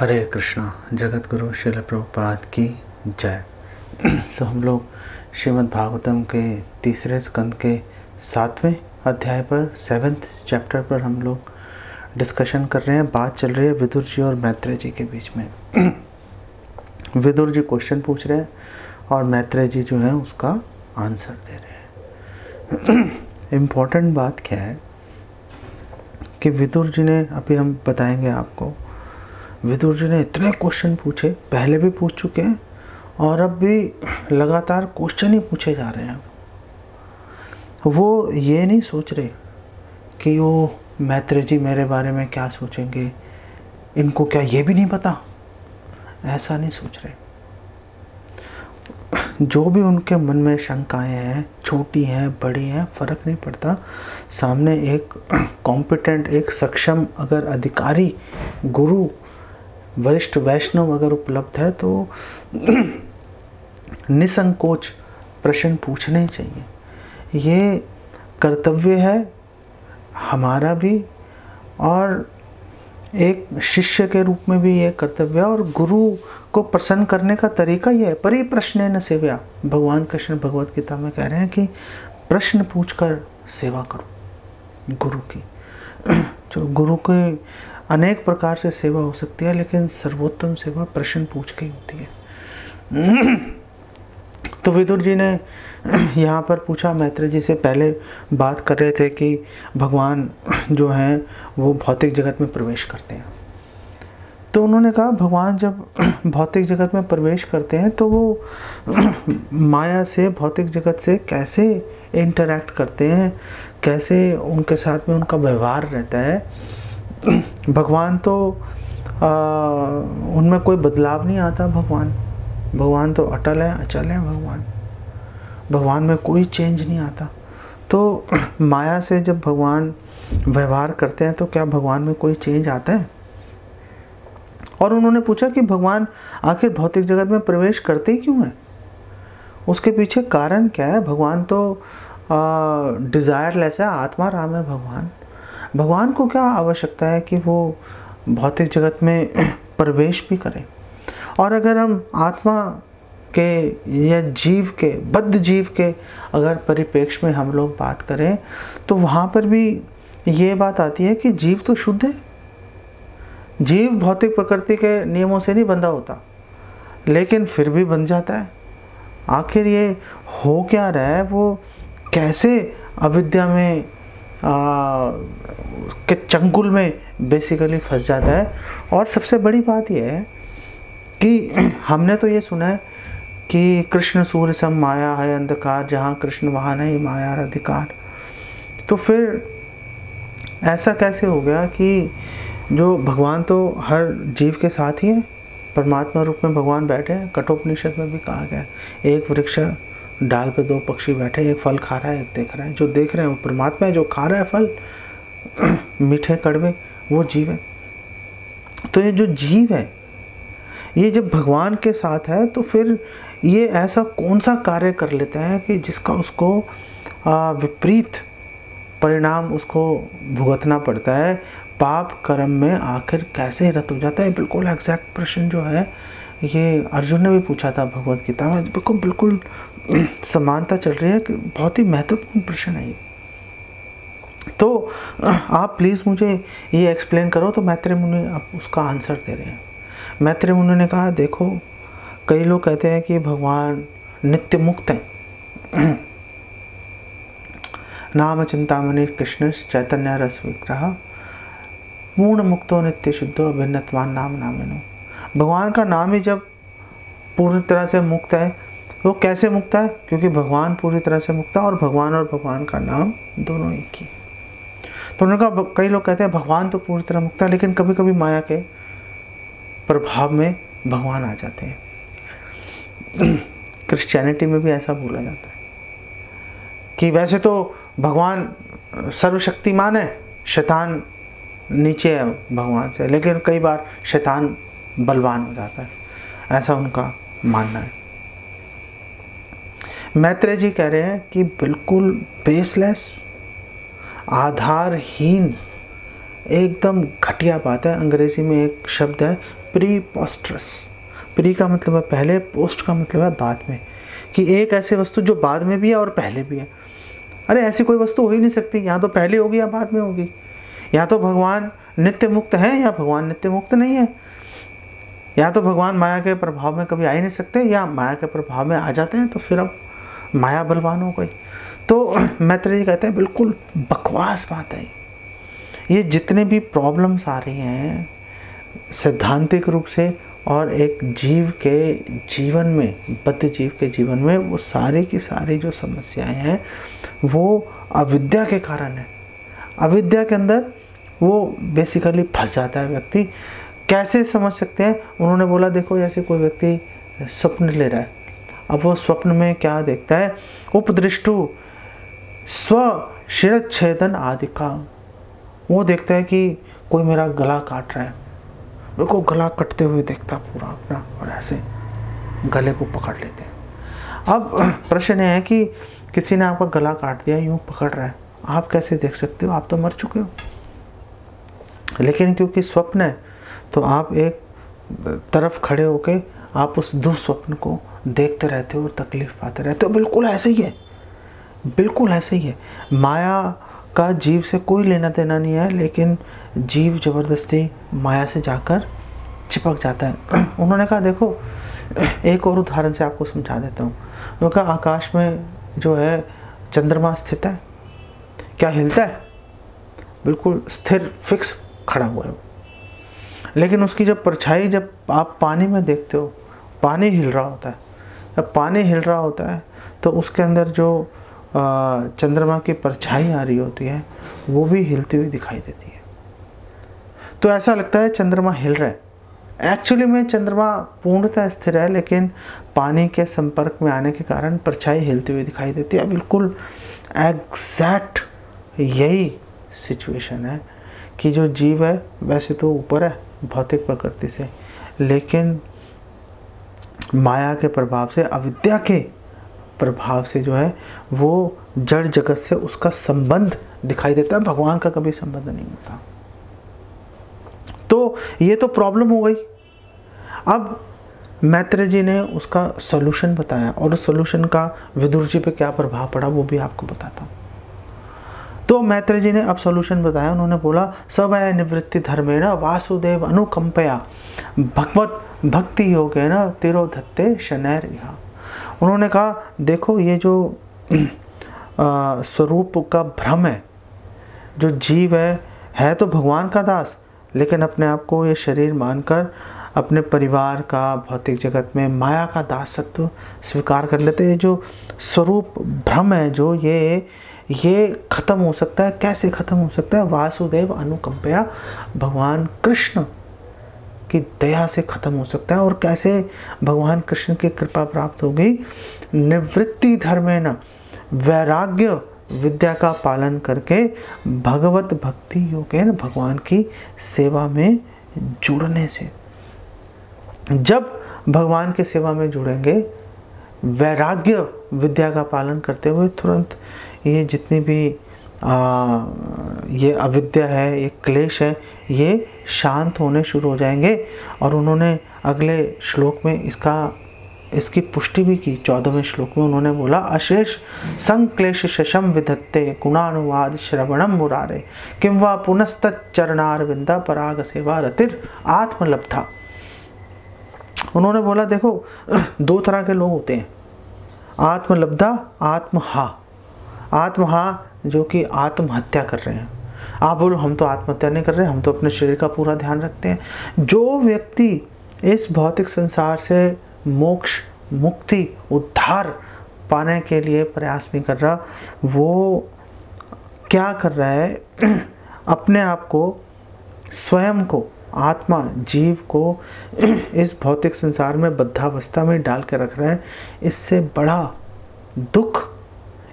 हरे कृष्णा। जगत गुरु श्रील प्रभुपाद की जय। सो हम लोग श्रीमद् भागवतम के तीसरे स्कंद के 7वें अध्याय पर 7th चैप्टर पर हम लोग डिस्कशन कर रहे हैं। बात चल रही है विदुर जी और मैत्रेय जी के बीच में। विदुर जी क्वेश्चन पूछ रहे हैं और मैत्रेय जी जो है उसका आंसर दे रहे हैं। इम्पोर्टेंट बात क्या है कि विदुर जी ने, अभी हम बताएंगे आपको, विदुर जी ने इतने क्वेश्चन पूछे, पहले भी पूछ चुके हैं और अब भी लगातार क्वेश्चन ही पूछे जा रहे हैं। वो ये नहीं सोच रहे कि वो मैत्रेय जी मेरे बारे में क्या सोचेंगे, इनको क्या ये भी नहीं पता, ऐसा नहीं सोच रहे। जो भी उनके मन में शंकाएं हैं, छोटी हैं बड़ी हैं, फर्क नहीं पड़ता। सामने एक कॉम्पिटेंट, एक सक्षम अगर अधिकारी, गुरु, वरिष्ठ वैष्णव अगर उपलब्ध है तो निसंकोच प्रश्न पूछने चाहिए। ये कर्तव्य है हमारा भी, और एक शिष्य के रूप में भी ये कर्तव्य है, और गुरु को प्रसन्न करने का तरीका ये है। परिप्रश्नेन सेव्या। भगवान कृष्ण भगवत गीता में कह रहे हैं कि प्रश्न पूछकर सेवा करो गुरु की। जो गुरु के अनेक प्रकार से सेवा हो सकती है, लेकिन सर्वोत्तम सेवा प्रश्न पूछ के होती है। तो विदुर जी ने यहाँ पर पूछा मैत्रेय जी से। पहले बात कर रहे थे कि भगवान जो हैं वो भौतिक जगत में प्रवेश करते हैं। तो उन्होंने कहा भगवान जब भौतिक जगत में प्रवेश करते हैं तो वो माया से, भौतिक जगत से कैसे इंटरैक्ट करते हैं, कैसे उनके साथ में उनका व्यवहार रहता है। भगवान तो उनमें कोई बदलाव नहीं आता। भगवान तो अटल है, अचल है। भगवान में कोई चेंज नहीं आता। तो माया से जब भगवान व्यवहार करते हैं तो क्या भगवान में कोई चेंज आता है? और उन्होंने पूछा कि भगवान आखिर भौतिक जगत में प्रवेश करते ही क्यों हैं? उसके पीछे कारण क्या है? भगवान तो डिज़ायरलेस है, आत्मा राम है। भगवान को क्या आवश्यकता है कि वो भौतिक जगत में प्रवेश भी करें? और अगर हम आत्मा के या जीव के, बद्ध जीव के अगर परिप्रेक्ष्य में हम लोग बात करें तो वहाँ पर भी ये बात आती है कि जीव तो शुद्ध है। जीव भौतिक प्रकृति के नियमों से नहीं बंधा होता, लेकिन फिर भी बन जाता है। आखिर ये हो क्या रहा है? वो कैसे अविद्या में के चंगुल में बेसिकली फंस जाता है। और सबसे बड़ी बात यह है कि हमने तो ये सुना है कि कृष्ण सूर्य सम माया है अंधकार, जहाँ कृष्ण वहाँ नहीं माया अधिकार। तो फिर ऐसा कैसे हो गया कि जो भगवान तो हर जीव के साथ ही है, परमात्मा रूप में भगवान बैठे हैं। कठोपनिषद में भी कहा गया, एक वृक्ष डाल पे दो पक्षी बैठे, एक फल खा रहा है, एक देख रहा है। जो देख रहे हैं वो परमात्मा है, जो खा रहा है फल मीठे कड़वे वो जीव है। तो ये जो जीव है, ये जब भगवान के साथ है तो फिर ये ऐसा कौन सा कार्य कर लेता है कि जिसका उसको विपरीत परिणाम उसको भुगतना पड़ता है। पाप कर्म में आखिर कैसे रत हो जाता है? बिल्कुल एग्जैक्ट प्रश्न जो है ये अर्जुन ने भी पूछा था भगवत गीता में। बिल्कुल समानता चल रही है कि बहुत ही महत्वपूर्ण प्रश्न है ये। तो आप प्लीज़ मुझे ये एक्सप्लेन करो। तो मैत्रेय मुनि अब उसका आंसर दे रहे हैं। मैत्रेय मुनि ने कहा देखो, कई लोग कहते हैं कि भगवान नित्य मुक्त हैं। नाम चिंतामणि कृष्ण चैतन्य रस विग्रह पूर्ण मुक्तो नित्य शुद्धो अभिन्नत्वान नाम नामिनो। भगवान का नाम ही जब पूरी तरह से मुक्त है तो कैसे मुक्त है? क्योंकि भगवान पूरी तरह से मुक्त है और भगवान का नाम दोनों एक ही। तो उन्होंने कहा कई लोग कहते हैं भगवान तो पूरी तरह मुक्त है, लेकिन कभी कभी माया के प्रभाव में भगवान आ जाते हैं। क्रिश्चियनिटी में भी ऐसा बोला जाता है कि वैसे तो भगवान सर्वशक्तिमान है, शैतान नीचे है भगवान से, लेकिन कई बार शैतान बलवान हो जाता है, ऐसा उनका मानना है। मैत्रेय जी कह रहे हैं कि बिल्कुल बेसलेस, आधारहीन एकदम घटिया बात है। अंग्रेजी में एक शब्द है प्रीपोस्टरस। प्री का मतलब है पहले, पोस्ट का मतलब है बाद में, कि एक ऐसी वस्तु जो बाद में भी है और पहले भी है। अरे ऐसी कोई वस्तु हो ही नहीं सकती, या तो पहले होगी या बाद में होगी। या तो भगवान नित्य मुक्त है या भगवान नित्य मुक्त नहीं है। या तो भगवान माया के प्रभाव में कभी आ ही नहीं सकते, या माया के प्रभाव में आ जाते हैं तो फिर अब माया बलवान हो गई। तो मैत्रेय जी कहते हैं बिल्कुल बकवास बात है ये। जितने भी प्रॉब्लम्स आ रही हैं सैद्धांतिक रूप से और एक जीव के जीवन में, बद्ध जीव के जीवन में, वो सारी की सारी जो समस्याएं हैं वो अविद्या के कारण है। अविद्या के अंदर वो बेसिकली फंस जाता है व्यक्ति। कैसे समझ सकते हैं? उन्होंने बोला देखो जैसे कोई व्यक्ति स्वप्न ले रहा है, अब वो स्वप्न में क्या देखता है? उपदृष्टु स्व शिरच्छेदन आदि का। वो देखता है कि कोई मेरा गला काट रहा है, मेरे को गला कटते हुए देखता पूरा अपना, और ऐसे गले को पकड़ लेते हैं। अब प्रश्न है कि किसी ने आपका गला काट दिया, यूं पकड़ रहा है, आप कैसे देख सकते हो? आप तो मर चुके हो। लेकिन क्योंकि स्वप्न है तो आप एक तरफ खड़े होके आप उस दुस्वप्न को देखते रहते हो और तकलीफ पाते रहते हो। बिल्कुल ऐसे ही है, बिल्कुल ऐसे ही है। माया का जीव से कोई लेना देना नहीं है, लेकिन जीव जबरदस्ती माया से जाकर चिपक जाता है। उन्होंने कहा देखो एक और उदाहरण से आपको समझा देता हूँ। उन्होंने कहा आकाश में जो है चंद्रमा स्थित है, क्या हिलता है? बिल्कुल स्थिर फिक्स खड़ा हुआ है। लेकिन उसकी जब परछाई, जब आप पानी में देखते हो, पानी हिल रहा होता है। जब पानी हिल रहा होता है तो उसके अंदर जो चंद्रमा की परछाई आ रही होती है वो भी हिलती हुई दिखाई देती है। तो ऐसा लगता है चंद्रमा हिल रहा है। एक्चुअली में चंद्रमा पूर्णतः स्थिर है, लेकिन पानी के संपर्क में आने के कारण परछाई हिलती हुई दिखाई देती है। बिल्कुल एग्जैक्ट यही सिचुएशन है कि जो जीव है वैसे तो ऊपर है भौतिक प्रकृति से, लेकिन माया के प्रभाव से, अविद्या के प्रभाव से जो है वो जड़ जगत से उसका संबंध दिखाई देता है। भगवान का कभी संबंध नहीं होता। तो ये तो प्रॉब्लम हो गई। अब मैत्रेय जी ने उसका सॉल्यूशन बताया, और उस सॉल्यूशन का विदुर जी पे क्या प्रभाव पड़ा वो भी आपको बताता हूँ। तो मैत्रेय जी ने अब सॉल्यूशन बताया। उन्होंने बोला सवय निवृत्ति धर्मेण वासुदेव अनुकंपया भगवत भक्ति योगेन तिरोधत्ते शनैर इहा। उन्होंने कहा देखो ये जो स्वरूप का भ्रम है, जो जीव है तो भगवान का दास, लेकिन अपने आप को ये शरीर मानकर अपने परिवार का, भौतिक जगत में माया का दासत्व स्वीकार कर लेते हैं। जो स्वरूप भ्रम है जो ये खत्म हो सकता है। कैसे खत्म हो सकता है? वासुदेव अनुकंपया, भगवान कृष्ण की दया से खत्म हो सकता है। और कैसे भगवान कृष्ण की कृपा प्राप्त होगी? निवृत्ति धर्मेण, वैराग्य विद्या का पालन करके, भगवत भक्ति योगेन, भगवान की सेवा में जुड़ने से। जब भगवान की सेवा में जुड़ेंगे, वैराग्य विद्या का पालन करते हुए, तुरंत ये जितनी भी ये अविद्या है, ये क्लेश है, ये शांत होने शुरू हो जाएंगे। और उन्होंने अगले श्लोक में इसकी पुष्टि भी की। 14वें श्लोक में उन्होंने बोला अशेष संक्लेश शशम विधत्ते गुणानुवाद श्रवणम मुरारे किं वा पुनस्तच्चरणारविंदा पराग सेवा रतिर आत्मलब्धा। उन्होंने बोला देखो दो तरह के लोग होते हैं, आत्मलब्धा, आत्महा। आत्महा जो कि आत्महत्या कर रहे हैं। आप बोलो हम तो आत्महत्या नहीं कर रहे, हम तो अपने शरीर का पूरा ध्यान रखते हैं। जो व्यक्ति इस भौतिक संसार से मोक्ष, मुक्ति, उद्धार पाने के लिए प्रयास नहीं कर रहा, वो क्या कर रहा है? अपने आप को, स्वयं को, आत्मा, जीव को इस भौतिक संसार में बद्धावस्था में डाल के रख रहा है। इससे बड़ा दुख,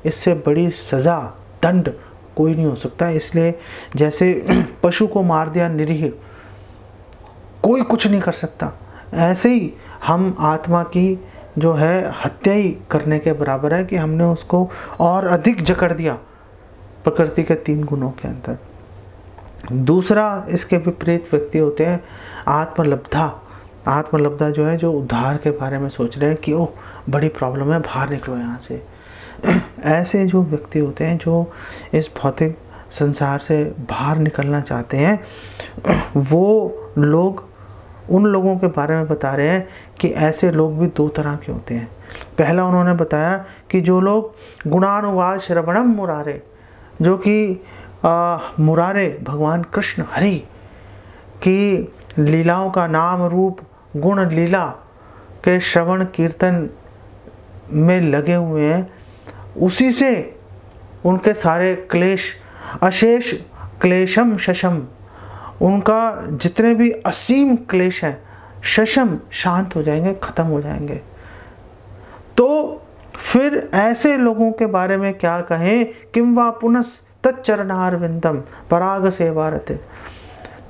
इससे बड़ी सज़ा, दंड कोई नहीं हो सकता। इसलिए जैसे पशु को मार दिया निरीह, कोई कुछ नहीं कर सकता, ऐसे ही हम आत्मा की जो है हत्या ही करने के बराबर है कि हमने उसको और अधिक जकड़ दिया प्रकृति के 3 गुणों के अंदर। दूसरा इसके विपरीत व्यक्ति होते हैं आत्मलब्धा। आत्मलब्धा जो है, जो उद्धार के बारे में सोच रहे हैं कि ओह बड़ी प्रॉब्लम है, बाहर निकलो यहाँ से। ऐसे जो व्यक्ति होते हैं जो इस भौतिक संसार से बाहर निकलना चाहते हैं, वो लोग, उन लोगों के बारे में बता रहे हैं कि ऐसे लोग भी दो तरह के होते हैं। पहला उन्होंने बताया कि जो लोग गुणानुवाद श्रवणम मुरारे, जो कि मुरारे भगवान कृष्ण हरि की लीलाओं का नाम रूप गुण लीला के श्रवण कीर्तन में लगे हुए हैं, उसी से उनके सारे क्लेश, अशेष क्लेशम शशम, उनका जितने भी असीम क्लेश हैं शशम शांत हो जाएंगे, खत्म हो जाएंगे। तो फिर ऐसे लोगों के बारे में क्या कहें, किम वा पुनस् तच्चरणारविंदम पराग सेवारते।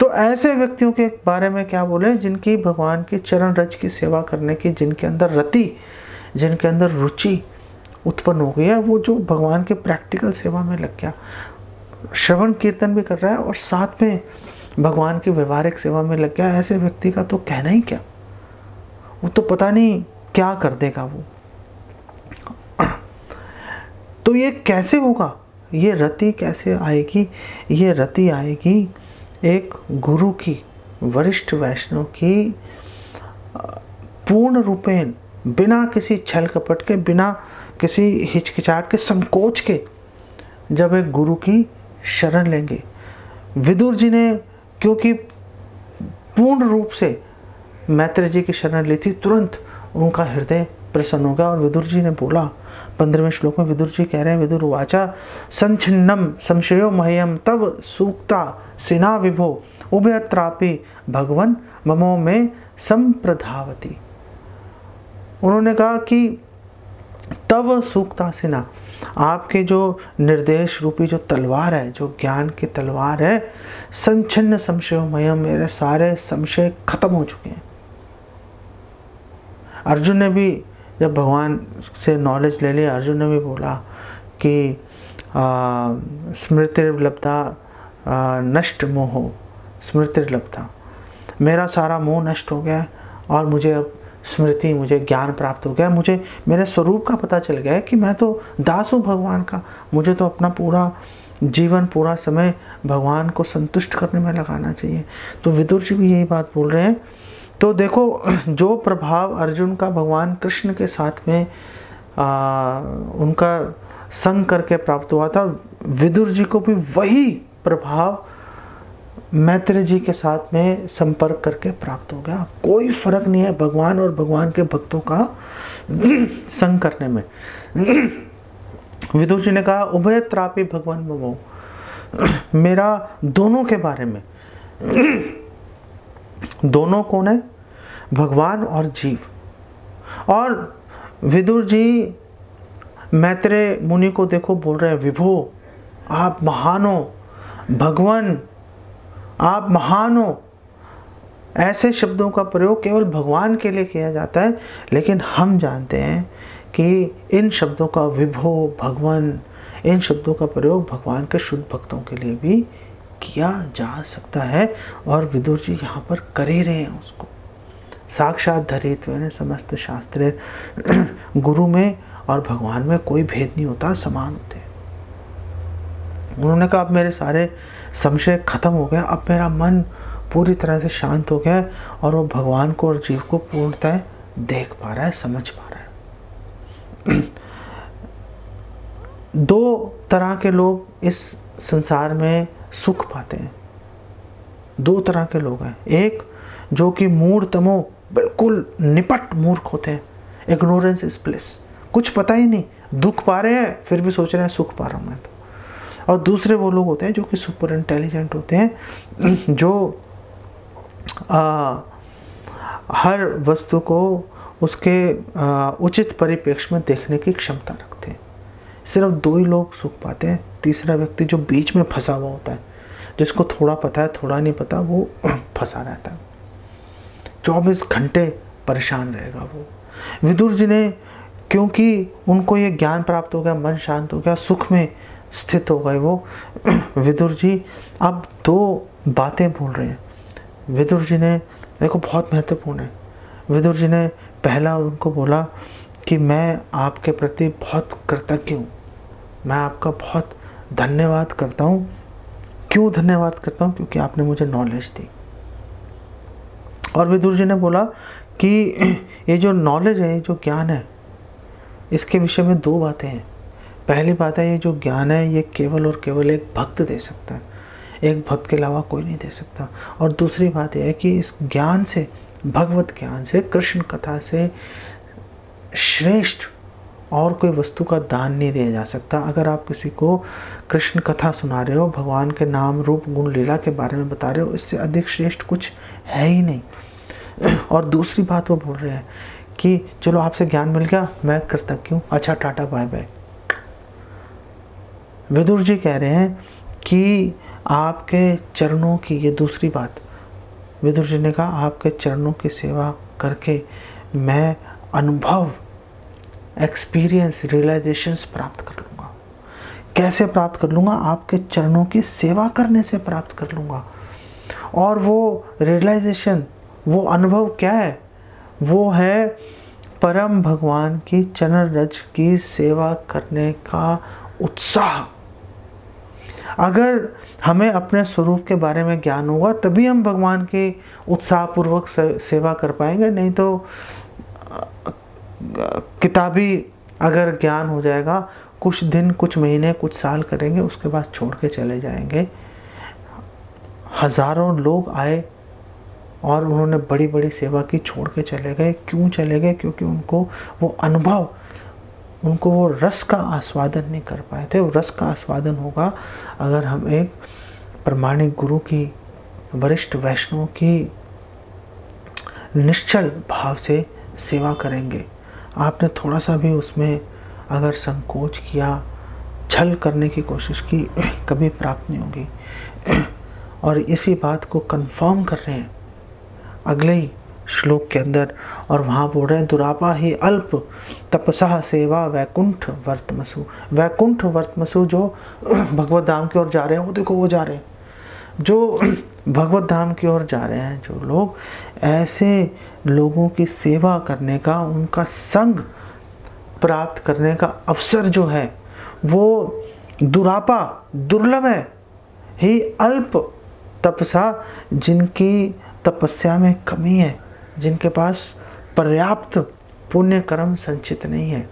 तो ऐसे व्यक्तियों के बारे में क्या बोले, जिनकी भगवान के चरण रज की सेवा करने की, जिनके अंदर रति, जिनके अंदर रुचि उत्पन्न हो गई है, वो जो भगवान के प्रैक्टिकल सेवा में लग गया, श्रवण कीर्तन भी कर रहा है और साथ में भगवान की व्यवहारिक सेवा में लग गया। ऐसे व्यक्ति का तो कहना ही क्या, वो तो पता नहीं क्या कर देगा वो। तो ये कैसे होगा, ये रति कैसे आएगी? ये रति आएगी एक गुरु की, वरिष्ठ वैष्णव की, पूर्ण रूपेण, बिना किसी छल कपट के, बिना किसी हिचकिचाहट के, संकोच के, जब एक गुरु की शरण लेंगे। विदुर जी ने क्योंकि पूर्ण रूप से मैत्रेय जी की शरण ली थी, तुरंत उनका हृदय प्रसन्न हो गया और विदुर जी ने बोला, 15वें श्लोक में विदुर जी कह रहे हैं, विदुर वाचा संचिन्नम संशयो मह्यम तब सूक्ता सिना विभो उभयत्रापि भगवन ममो में संप्रधावती। उन्होंने कहा कि तब सूक्ता सिना, आपके जो निर्देश रूपी जो तलवार है, जो ज्ञान की तलवार है, संचिन्न संशयो मह्यम, मेरे सारे संशय खत्म हो चुके हैं। अर्जुन ने भी जब भगवान से नॉलेज ले लिया, अर्जुन ने भी बोला कि स्मृतिर्लब्धा नष्ट मोहो स्मृतिर्लब्धा, मेरा सारा मोह नष्ट हो गया और मुझे अब स्मृति, मुझे ज्ञान प्राप्त हो गया, मुझे मेरे स्वरूप का पता चल गया है कि मैं तो दास हूँ भगवान का, मुझे तो अपना पूरा जीवन, पूरा समय भगवान को संतुष्ट करने में लगाना चाहिए। तो विदुर जी भी यही बात बोल रहे हैं। तो देखो, जो प्रभाव अर्जुन का भगवान कृष्ण के साथ में उनका संग करके प्राप्त हुआ था, विदुर जी को भी वही प्रभाव मैत्रेय जी के साथ में संपर्क करके प्राप्त हो गया। कोई फर्क नहीं है भगवान और भगवान के भक्तों का संग करने में। विदुर जी ने कहा, उभयत्रापि भगवान ममो, मेरा दोनों के बारे में, दोनों कौन है, भगवान और जीव। और विदुर जी मैत्रेय मुनि को देखो बोल रहे हैं, विभो आप महान हो, भगवान आप महान हो। ऐसे शब्दों का प्रयोग केवल भगवान के लिए किया जाता है, लेकिन हम जानते हैं कि इन शब्दों का, विभो, भगवान, इन शब्दों का प्रयोग भगवान के शुद्ध भक्तों के लिए भी किया जा सकता है। और विदुर जी यहाँ पर कर ही रहे हैं उसको। साक्षात धरित्वेन समस्त शास्त्रे, गुरु में और भगवान में कोई भेद नहीं होता, समान होते हैं। उन्होंने कहा, अब मेरे सारे संशय खत्म हो गया, अब मेरा मन पूरी तरह से शांत हो गया और वो भगवान को और जीव को पूर्णतः देख पा रहा है, समझ पा रहा है। दो तरह के लोग इस संसार में सुख पाते हैं। दो तरह के लोग हैं, एक जो कि मूढ़तमो, बिल्कुल निपट मूर्ख होते हैं, इग्नोरेंस इज ब्लिस, कुछ पता ही नहीं, दुख पा रहे हैं फिर भी सोच रहे हैं सुख पा रहा हूं मैं तो। और दूसरे वो लोग होते हैं जो कि सुपर इंटेलिजेंट होते हैं, जो हर वस्तु को उसके उचित परिप्रेक्ष्य में देखने की क्षमता रखते हैं। सिर्फ दो ही लोग सुख पाते हैं, तीसरा व्यक्ति जो बीच में फंसा हुआ होता है, जिसको थोड़ा पता है थोड़ा नहीं पता, वो फंसा रहता है, 24 घंटे परेशान रहेगा वो। विदुर जी ने, क्योंकि उनको ये ज्ञान प्राप्त हो गया, मन शांत हो गया, सुख में स्थित हो गए वो। विदुर जी अब 2 बातें बोल रहे हैं। विदुर जी ने, देखो बहुत महत्वपूर्ण है, विदुर जी ने पहला उनको बोला कि मैं आपके प्रति बहुत कृतज्ञ हूँ, मैं आपका बहुत धन्यवाद करता हूँ। क्यों धन्यवाद करता हूँ? क्योंकि आपने मुझे नॉलेज दी। और विदुर जी ने बोला कि ये जो नॉलेज है, ये जो ज्ञान है, इसके विषय में 2 बातें हैं। पहली बात है, ये जो ज्ञान है ये केवल और केवल एक भक्त दे सकता है, एक भक्त के अलावा कोई नहीं दे सकता। और दूसरी बात यह है कि इस ज्ञान से, भगवत ज्ञान से, कृष्ण कथा से श्रेष्ठ और कोई वस्तु का दान नहीं दिया जा सकता। अगर आप किसी को कृष्ण कथा सुना रहे हो, भगवान के नाम रूप गुण लीला के बारे में बता रहे हो, इससे अधिक श्रेष्ठ कुछ है ही नहीं। और दूसरी बात वो बोल रहे हैं कि चलो आपसे ज्ञान मिल गया, मैं कृतज्ञ हूँ, अच्छा tata bye bye. Vidur ji कह रहे हैं कि आपके चरणों की, ये दूसरी बात विदुर जी ने कहा, आपके चरणों की सेवा करके मैं अनुभव, एक्सपीरियंस, रियलाइजेशंस प्राप्त कर लूँगा। कैसे प्राप्त कर लूँगा? आपके चरणों की सेवा करने से प्राप्त कर लूँगा। और वो रियलाइजेशन, वो अनुभव क्या है? वो है परम भगवान की चरण रज की सेवा करने का उत्साह। अगर हमें अपने स्वरूप के बारे में ज्ञान होगा तभी हम भगवान की उत्साहपूर्वक सेवा कर पाएंगे। नहीं तो किताबी अगर ज्ञान हो जाएगा, कुछ दिन, कुछ महीने, कुछ साल करेंगे, उसके बाद छोड़ के चले जाएंगे। हजारों लोग आए और उन्होंने बड़ी बड़ी सेवा की, छोड़ के चले गए। क्यों चले गए? क्योंकि उनको वो अनुभव, उनको वो रस का आस्वादन नहीं कर पाए थे। वो रस का आस्वादन होगा अगर हम एक प्रमाणिक गुरु की, वरिष्ठ वैष्णव की निश्चल भाव से सेवा करेंगे। आपने थोड़ा सा भी उसमें अगर संकोच किया, छल करने की कोशिश की, कभी प्राप्त नहीं होगी। और इसी बात को कंफर्म कर रहे हैं अगले ही श्लोक के अंदर, और वहाँ बोल रहे हैं, दुरापा ही अल्प तपसा सेवा वैकुंठ वर्तमसु। वैकुंठ वर्तमसु, जो भगवत धाम की ओर जा रहे हैं, वो देखो वो जा रहे हैं, जो भगवत धाम की ओर जा रहे हैं जो लोग, ऐसे लोगों की सेवा करने का, उनका संग प्राप्त करने का अवसर जो है वो दुरापा, दुर्लभ है। ही अल्प तपसा, जिनकी तपस्या में कमी है, जिनके पास पर्याप्त पुण्य कर्म संचित नहीं है।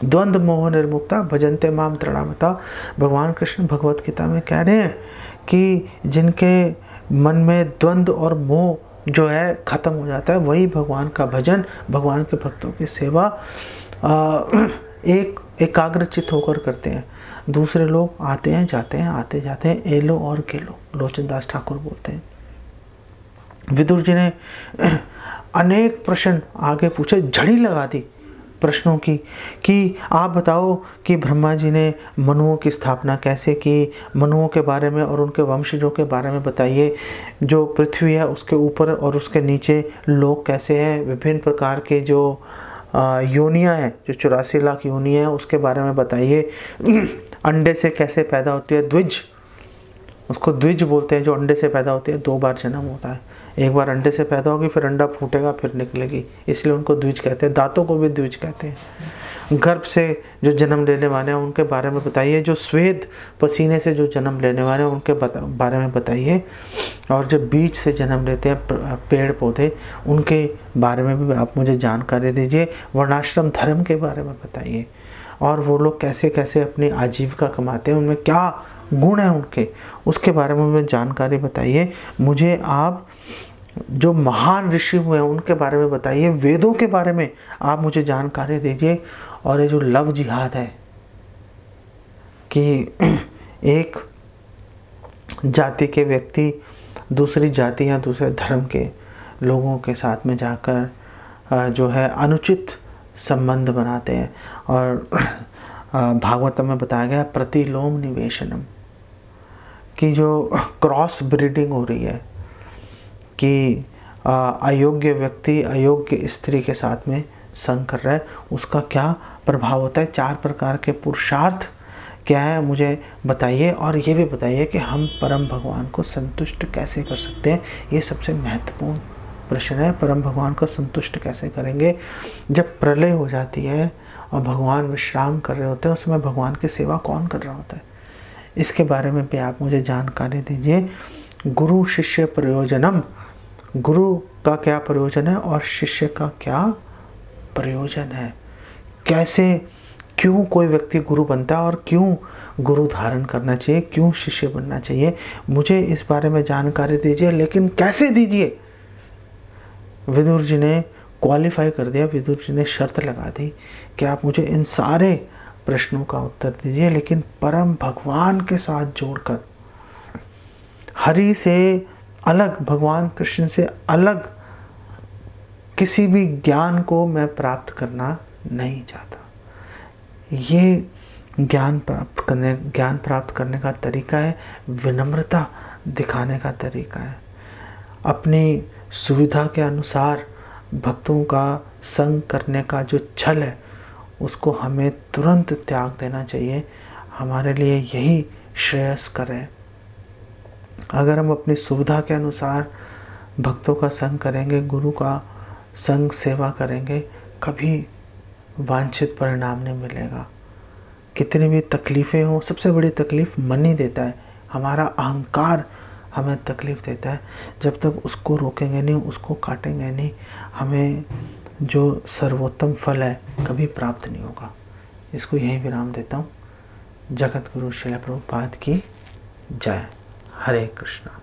द्वंद्व मोह निर्मुक्ता भजन्ते माम तृणामता। भगवान कृष्ण भगवत गीता में कह रहे हैं कि जिनके मन में द्वंद्व और मोह जो है खत्म हो जाता है, वही भगवान का भजन, भगवान के भक्तों की सेवा एक एकाग्रचित होकर करते हैं। दूसरे लोग आते हैं, जाते हैं, आते जाते हैं, ए लो और के लो, लोचन दास ठाकुर बोलते हैं। विदुर जी ने अनेक प्रश्न आगे पूछे, झड़ी लगा दी प्रश्नों की, कि आप बताओ कि ब्रह्मा जी ने मनुओं की स्थापना कैसे की, मनुओं के बारे में और उनके वंशजों के बारे में बताइए। जो पृथ्वी है उसके ऊपर और उसके नीचे लोग कैसे हैं, विभिन्न प्रकार के जो योनियाँ हैं, जो 84 लाख योनियाँ हैं, उसके बारे में बताइए। अंडे से कैसे पैदा होती है द्विज, उसको द्विज बोलते हैं, जो अंडे से पैदा होती है, 2 बार जन्म होता है। एक बार अंडे से पैदा होगी, फिर अंडा फूटेगा, फिर निकलेगी, इसलिए उनको द्विज कहते हैं। दांतों को भी द्विज कहते हैं। गर्भ से जो जन्म लेने वाले हैं उनके बारे में बताइए। जो स्वेद पसीने से जो जन्म लेने वाले हैं उनके बारे में बताइए। और जो बीज से जन्म लेते हैं पेड़ पौधे, उनके बारे में भी आप मुझे जानकारी दीजिए। वर्णाश्रम धर्म के बारे में बताइए, और वो लोग कैसे कैसे अपनी आजीविका कमाते हैं, उनमें क्या गुण है उनके, उसके बारे में मुझे जानकारी बताइए। मुझे आप जो महान ऋषि हुए हैं उनके बारे में बताइए। वेदों के बारे में आप मुझे जानकारी दीजिए। और ये जो लव जिहाद है कि एक जाति के व्यक्ति दूसरी जाति या दूसरे धर्म के लोगों के साथ में जाकर जो है अनुचित संबंध बनाते हैं, और भागवतम में बताया गया प्रतिलोम निवेशनम, कि जो क्रॉस ब्रीडिंग हो रही है, कि अयोग्य व्यक्ति अयोग्य स्त्री के साथ में संग कर रहा है, उसका क्या प्रभाव होता है। 4 प्रकार के पुरुषार्थ क्या है मुझे बताइए, और ये भी बताइए कि हम परम भगवान को संतुष्ट कैसे कर सकते हैं। ये सबसे महत्वपूर्ण प्रश्न है, परम भगवान को संतुष्ट कैसे करेंगे। जब प्रलय हो जाती है और भगवान विश्राम कर रहे होते हैं, उस समय भगवान की सेवा कौन कर रहा होता है, इसके बारे में भी आप मुझे जानकारी दीजिए। गुरु शिष्य प्रयोजनम, गुरु का क्या प्रयोजन है और शिष्य का क्या प्रयोजन है, कैसे क्यों कोई व्यक्ति गुरु बनता है और क्यों गुरु धारण करना चाहिए, क्यों शिष्य बनना चाहिए, मुझे इस बारे में जानकारी दीजिए। लेकिन कैसे दीजिए। विदुर जी ने क्वालिफाई कर दिया, विदुर जी ने शर्त लगा दी कि आप मुझे इन सारे प्रश्नों का उत्तर दीजिए, लेकिन परम भगवान के साथ जोड़कर, हरि से अलग, भगवान कृष्ण से अलग किसी भी ज्ञान को मैं प्राप्त करना नहीं चाहता। ये ज्ञान प्राप्त करने का तरीका है, विनम्रता दिखाने का तरीका है। अपनी सुविधा के अनुसार भक्तों का संग करने का जो छल है, उसको हमें तुरंत त्याग देना चाहिए। हमारे लिए यही श्रेयस्कर है। अगर हम अपनी सुविधा के अनुसार भक्तों का संग करेंगे, गुरु का संग सेवा करेंगे, कभी वांछित परिणाम नहीं मिलेगा। कितनी भी तकलीफ़ें हो, सबसे बड़ी तकलीफ़ मन ही देता है, हमारा अहंकार हमें तकलीफ़ देता है। जब तक उसको रोकेंगे नहीं, उसको काटेंगे नहीं, हमें जो सर्वोत्तम फल है कभी प्राप्त नहीं होगा। इसको यहीं विराम देता हूँ। जगत गुरु श्रील प्रभुपाद की जय। हरे कृष्णा।